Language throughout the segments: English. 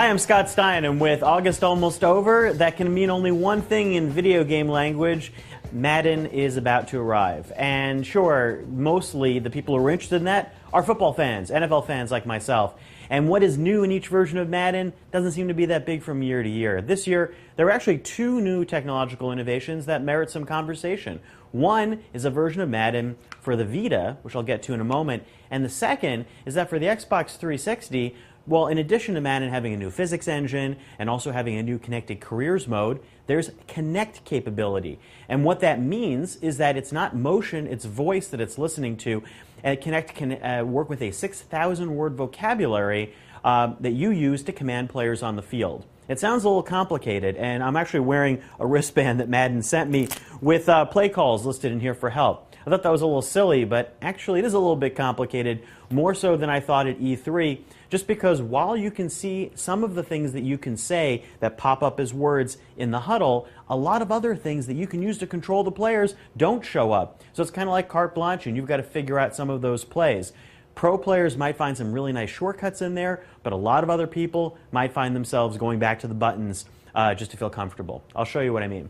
Hi, I'm Scott Stein, and with August almost over, that can mean only one thing in video game language. Madden is about to arrive. And sure, mostly the people who are interested in that are football fans, NFL fans like myself. And what is new in each version of Madden doesn't seem to be that big from year to year. This year, there are actually two new technological innovations that merit some conversation. One is a version of Madden for the Vita, which I'll get to in a moment, and the second is that for the Xbox 360, well, in addition to Madden having a new physics engine and also having a new connected careers mode, there's Kinect capability. And what that means is that it's not motion, it's voice that it's listening to. And Kinect can work with a 6,000-word vocabulary that you use to command players on the field. It sounds a little complicated, and I'm actually wearing a wristband that Madden sent me with play calls listed in here for help. I thought that was a little silly, but actually it is a little bit complicated, more so than I thought at E3, just because while you can see some of the things that you can say that pop up as words in the huddle, a lot of other things that you can use to control the players don't show up. So it's kind of like carte blanche, and you've got to figure out some of those plays. Pro players might find some really nice shortcuts in there, but a lot of other people might find themselves going back to the buttons just to feel comfortable. I'll show you what I mean.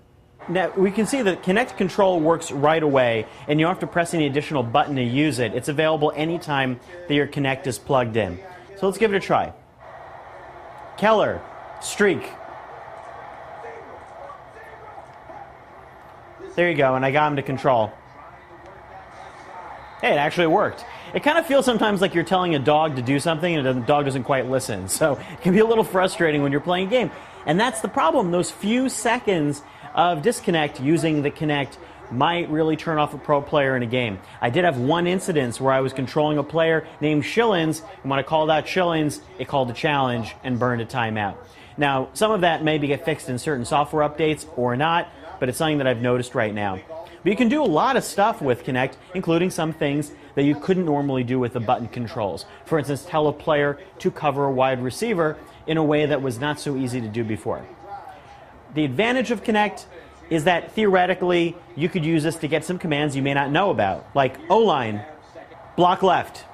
Now, we can see that Kinect control works right away, and you don't have to press any additional button to use it. It's available anytime that your Kinect is plugged in. So let's give it a try. Keller, streak. There you go, and I got him to control. Hey, it actually worked. It kind of feels sometimes like you're telling a dog to do something and the dog doesn't quite listen. So it can be a little frustrating when you're playing a game. And that's the problem. Those few seconds of disconnect using the Kinect might really turn off a pro player in a game. I did have one incident where I was controlling a player named Shillings, and when I called out Shillings, it called a challenge and burned a timeout. Now, some of that may get fixed in certain software updates or not, but it's something that I've noticed right now. But you can do a lot of stuff with Kinect, including some things that you couldn't normally do with the button controls. For instance, tell a player to cover a wide receiver in a way that was not so easy to do before. The advantage of Kinect is that theoretically you could use this to get some commands you may not know about, like O-line, block left.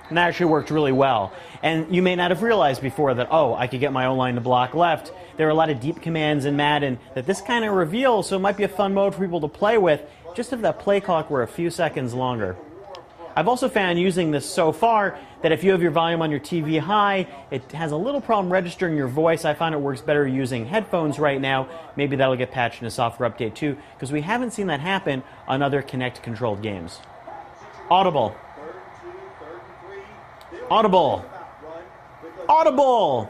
And that actually worked really well. And you may not have realized before that, oh, I could get my O-line to block left. There are a lot of deep commands in Madden that this kind of reveals, so it might be a fun mode for people to play with, just if that play clock were a few seconds longer. I've also found using this so far that if you have your volume on your TV high, it has a little problem registering your voice. I find it works better using headphones right now. Maybe that'll get patched in a software update too, because we haven't seen that happen on other Kinect-controlled games. Audible. Audible. Audible.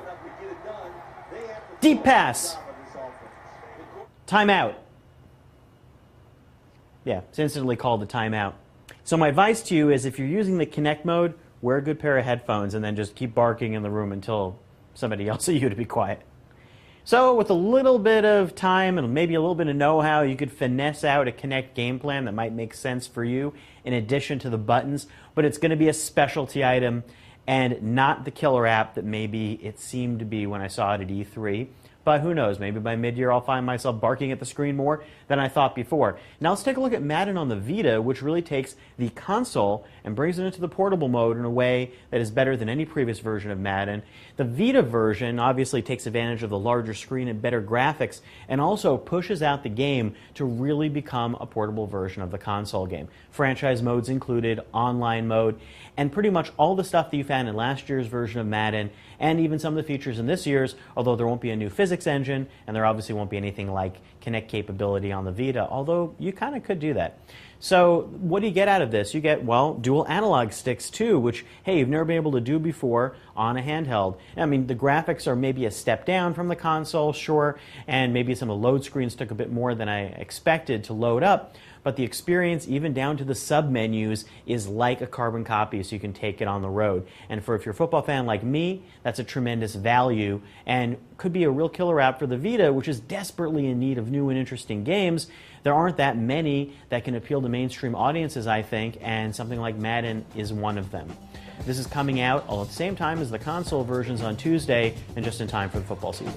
Deep pass. Timeout. Yeah, it's instantly called a timeout. So my advice to you is if you're using the Kinect mode, wear a good pair of headphones and then just keep barking in the room until somebody yells at you to be quiet. So with a little bit of time and maybe a little bit of know-how, you could finesse out a Kinect game plan that might make sense for you in addition to the buttons, but it's going to be a specialty item and not the killer app that maybe it seemed to be when I saw it at E3. But who knows, maybe by mid-year I'll find myself barking at the screen more than I thought before. Now let's take a look at Madden on the Vita, which really takes the console and brings it into the portable mode in a way that is better than any previous version of Madden. The Vita version obviously takes advantage of the larger screen and better graphics, and also pushes out the game to really become a portable version of the console game. Franchise modes included, online mode, and pretty much all the stuff that you found in last year's version of Madden, and even some of the features in this year's, although there won't be a new physics engine, and there obviously won't be anything like Kinect capability on the Vita, although you kind of could do that. So what do you get out of this? You get, well, dual analog sticks too, which, hey, you've never been able to do before on a handheld. I mean, the graphics are maybe a step down from the console, sure, and maybe some of the load screens took a bit more than I expected to load up, but the experience, even down to the sub-menus, is like a carbon copy, so you can take it on the road. And if you're a football fan like me, that's a tremendous value, and could be a real killer app for the Vita, which is desperately in need of new and interesting games. There aren't that many that can appeal to mainstream audiences, I think, and something like Madden is one of them. This is coming out all at the same time as the console versions on Tuesday, and just in time for the football season.